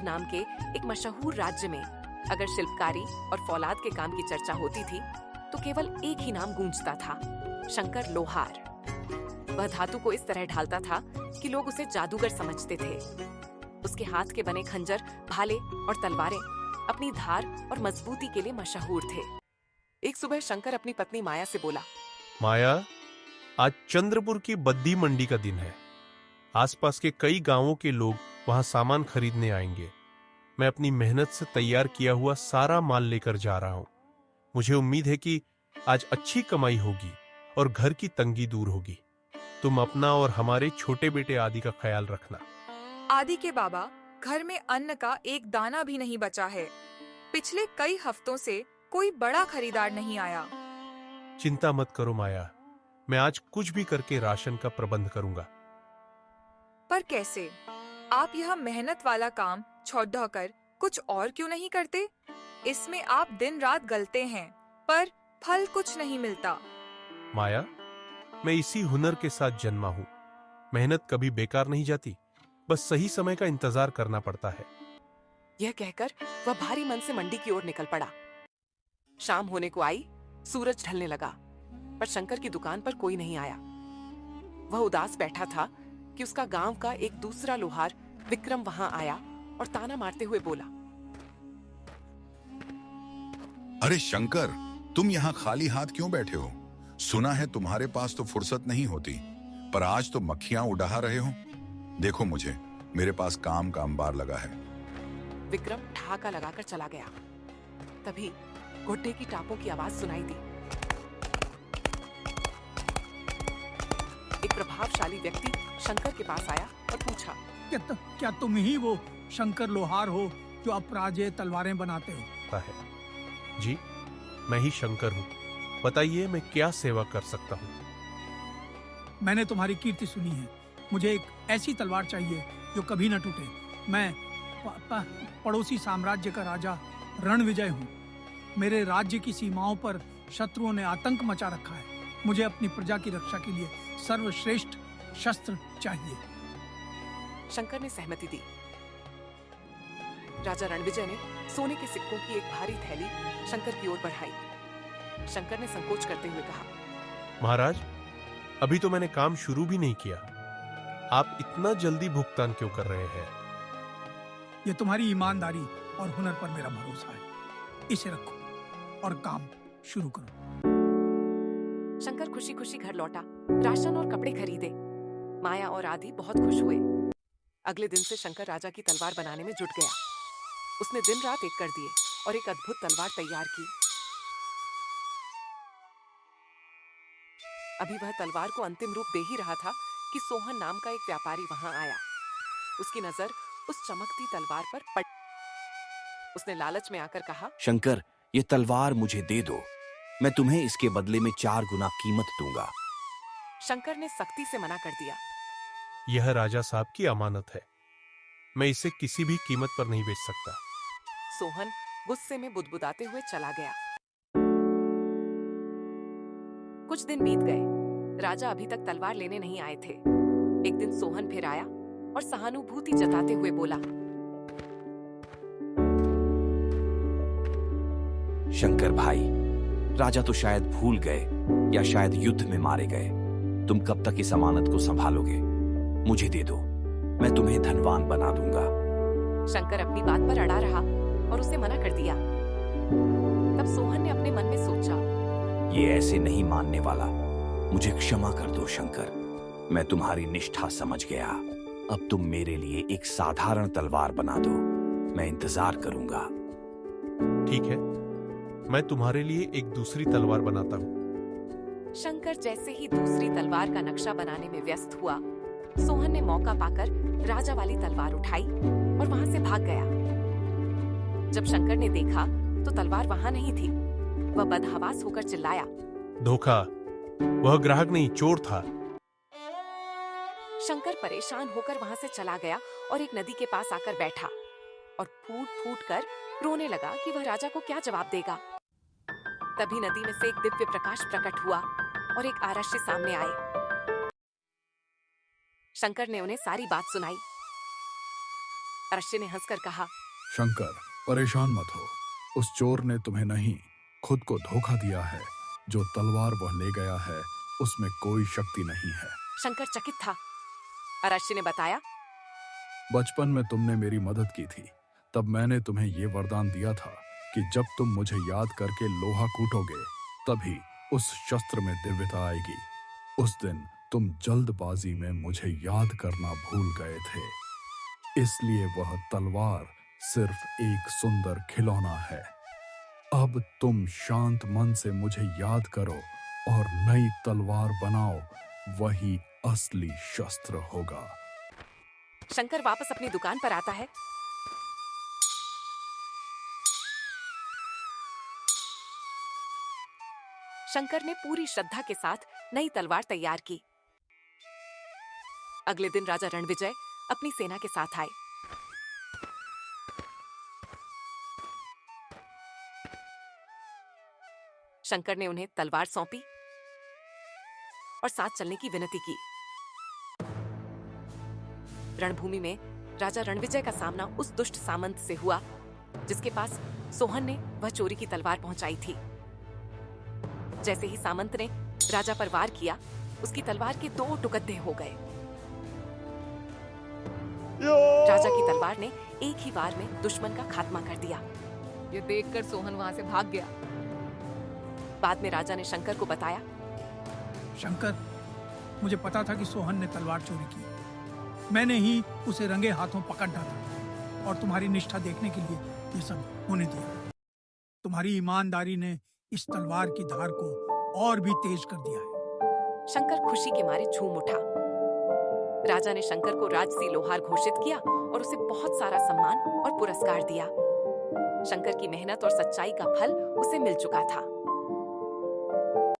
शंकर नाम के एक मशहूर राज्य में अगर शिल्पकारी और फौलाद के काम की चर्चा होती थी तो केवल एक ही नाम गूंजता था, शंकर लोहार। वह धातु को इस तरह ढालता था कि लोग उसे जादूगर समझते थे। उसके हाथ के बने खंजर, भाले और तलवारें अपनी धार और मजबूती के लिए मशहूर थे। एक सुबह शंकर अपनी पत्नी माया से बोला, माया, आज चंद्रपुर की बद्दी मंडी का दिन है। आसपास के कई गांवों के लोग वहां सामान खरीदने आएंगे। मैं अपनी मेहनत से तैयार किया हुआ सारा माल लेकर जा रहा हूं। मुझे उम्मीद है कि आज अच्छी कमाई होगी और घर की तंगी दूर होगी। तुम अपना और हमारे छोटे बेटे आदि का ख्याल रखना। आदि के बाबा, घर में अन्न का एक दाना भी नहीं बचा है। पिछले कई हफ्तों से कोई बड़ा खरीदार नहीं आया। चिंता मत करो माया, मैं आज कुछ भी करके राशन का प्रबंध करूंगा। पर कैसे? आप यह मेहनत वाला काम छोड़ कर कुछ और क्यों नहीं करते? इसमें आप दिन रात गलते हैं पर फल कुछ नहीं मिलता। माया, मैं इसी हुनर के साथ जन्मा हूं। मेहनत कभी बेकार नहीं जाती, बस सही समय का इंतजार करना पड़ता है। यह कहकर वह भारी मन से मंडी की ओर निकल पड़ा। शाम होने को आई, सूरज ढलने लगा, पर शंकर की दुकान पर कोई नहीं आया। वह उदास बैठा था कि उसका गांव का एक दूसरा लोहार विक्रम वहां आया और ताना मारते हुए बोला, अरे शंकर, तुम यहाँ खाली हाथ क्यों बैठे हो? सुना है तुम्हारे पास तो फुर्सत नहीं होती, पर आज तो मक्खियां उड़ा रहे हो। देखो मुझे, मेरे पास काम का अंबार लगा है। विक्रम ठहाका लगाकर चला गया। तभी घुट्टे की टापों की आवाज सुनाई दी। एक प्रभावशाली व्यक्ति शंकर के पास आया और पूछा, क्या तुम ही वो शंकर लोहार हो जो अपराजेय तलवारें बनाते हो? है जी, मैं ही शंकर हूँ। बताइए, मैं क्या सेवा कर सकता हूँ? मैंने तुम्हारी कीर्ति सुनी है। मुझे एक ऐसी तलवार चाहिए जो कभी न टूटे। मैं पड़ोसी साम्राज्य का राजा रणविजय हूँ। मेरे राज्य की सीमाओं पर शत्रुओं ने आतंक मचा रखा है। मुझे अपनी प्रजा की रक्षा के लिए सर्वश्रेष्ठ शस्त्र चाहिए। शंकर ने सहमति दी। राजा रणविजय ने सोने के सिक्कों की एक भारी थैली शंकर की ओर बढ़ाई। शंकर ने संकोच करते हुए कहा, महाराज, अभी तो मैंने काम शुरू भी नहीं किया। आप इतना जल्दी भुगतान क्यों कर रहे हैं? ये तुम्हारी ईमानदारी और हुनर पर मेरा भरोसा है। इसे रखो और काम शुरू करो। शंकर खुशी खुशी घर लौटा, राशन और कपड़े खरीदे। माया और आदि बहुत खुश हुए। अगले दिन से शंकर राजा की तलवार बनाने में जुट गया। उसने दिन रात एक कर दिए और एक अद्भुत तलवार तैयार की। अभी वह तलवार को अंतिम रूप दे ही रहा था कि सोहन नाम का एक व्यापारी वहां आया। उसकी नजर उस चमकती तलवार पर पड़। उसने लालच में आकर कहा, शंकर, ये तलवार मुझे दे दो। मैं तुम्हें इसके बदले में 4 गुना कीमत दूंगा। शंकर ने सख्ती से मना कर दिया। यह राजा साहब की अमानत है। मैं इसे किसी भी कीमत पर नहीं बेच सकता। सोहन गुस्से में बुदबुदाते हुए चला गया। कुछ दिन बीत गए। राजा अभी तक तलवार लेने नहीं आए थे। एक दिन सोहन फिर आया और सहानुभूति जताते हुए बोला, शंकर भाई, राजा तो शायद भूल गए या शायद युद्ध में मारे गए। तुम कब तक इस अमानत को संभालोगे? मुझे दे दो, मैं तुम्हें धनवान बना दूंगा। शंकर अपनी बात पर अड़ा रहा और उसे मना कर दिया। तब सोहन ने अपने मन में सोचा, ये ऐसे नहीं मानने वाला। मुझे क्षमा कर दो शंकर, मैं तुम्हारी निष्ठा समझ गया। अब तुम मेरे लिए एक साधारण तलवार बना दो, मैं इंतजार करूंगा। ठीक है, मैं तुम्हारे लिए एक दूसरी तलवार बनाता हूँ। शंकर जैसे ही दूसरी तलवार का नक्शा बनाने में व्यस्त हुआ, सोहन ने मौका पाकर राजा वाली तलवार उठाई और वहां से भाग गया। जब शंकर ने देखा तो तलवार वहां नहीं थी। वह बदहवास होकर चिल्लाया, धोखा! वह ग्राहक नहीं, चोर था। शंकर परेशान होकर वहां से चला गया और एक नदी के पास आकर बैठा और फूट फूट कर रोने लगा कि वह राजा को क्या जवाब देगा। तभी नदी में से एक दिव्य प्रकाश प्रकट हुआ और एक आरक्षी सामने आए। शंकर ने उन्हें सारी बात सुनाई। अरश्य ने हंसकर कहा, शंकर, परेशान मत हो। उस चोर ने तुम्हें नहीं, खुद को धोखा दिया है। जो तलवार वह ले गया है उसमें कोई शक्ति नहीं है। शंकर चकित था। अरश्य ने बताया, बचपन में तुमने मेरी मदद की थी, तब मैंने तुम्हें ये वरदान दिया था कि जब तुम मुझे याद करके लोहा कूटोगे तभी उस शस्त्र में दिव्यता आएगी। उस दिन तुम जल्दबाजी में मुझे याद करना भूल गए थे, इसलिए वह तलवार सिर्फ एक सुंदर खिलौना है। अब तुम शांत मन से मुझे याद करो और नई तलवार बनाओ, वही असली शस्त्र होगा। शंकर वापस अपनी दुकान पर आता है। शंकर ने पूरी श्रद्धा के साथ नई तलवार तैयार की। अगले दिन राजा रणविजय अपनी सेना के साथ आए। शंकर ने उन्हें तलवार सौंपी और साथ चलने की विनती की। रणभूमि में राजा रणविजय का सामना उस दुष्ट सामंत से हुआ जिसके पास सोहन ने वह चोरी की तलवार पहुंचाई थी। जैसे ही सामंत ने राजा पर वार किया, उसकी तलवार के 2 टुकड़े हो गए। राजा की तलवार ने एक ही वार में दुश्मन का खात्मा कर दिया। ये देखकर सोहन वहां से भाग गया। बाद में राजा ने शंकर को बताया, शंकर, मुझे पता था कि सोहन ने तलवार चोरी की। मैंने ही उसे रंगे हाथों पकड़ डाला और तुम्हारी निष्ठा देखने के लिए ये सब होने दिया। तुम्हारी ईमानदारी ने इस तलवार की धार को और भी तेज कर दिया है। शंकर खुशी के मारे झूम उठा। राजा ने शंकर को राजसी लोहार घोषित किया और उसे बहुत सारा सम्मान और पुरस्कार दिया। शंकर की मेहनत और सच्चाई का फल उसे मिल चुका था।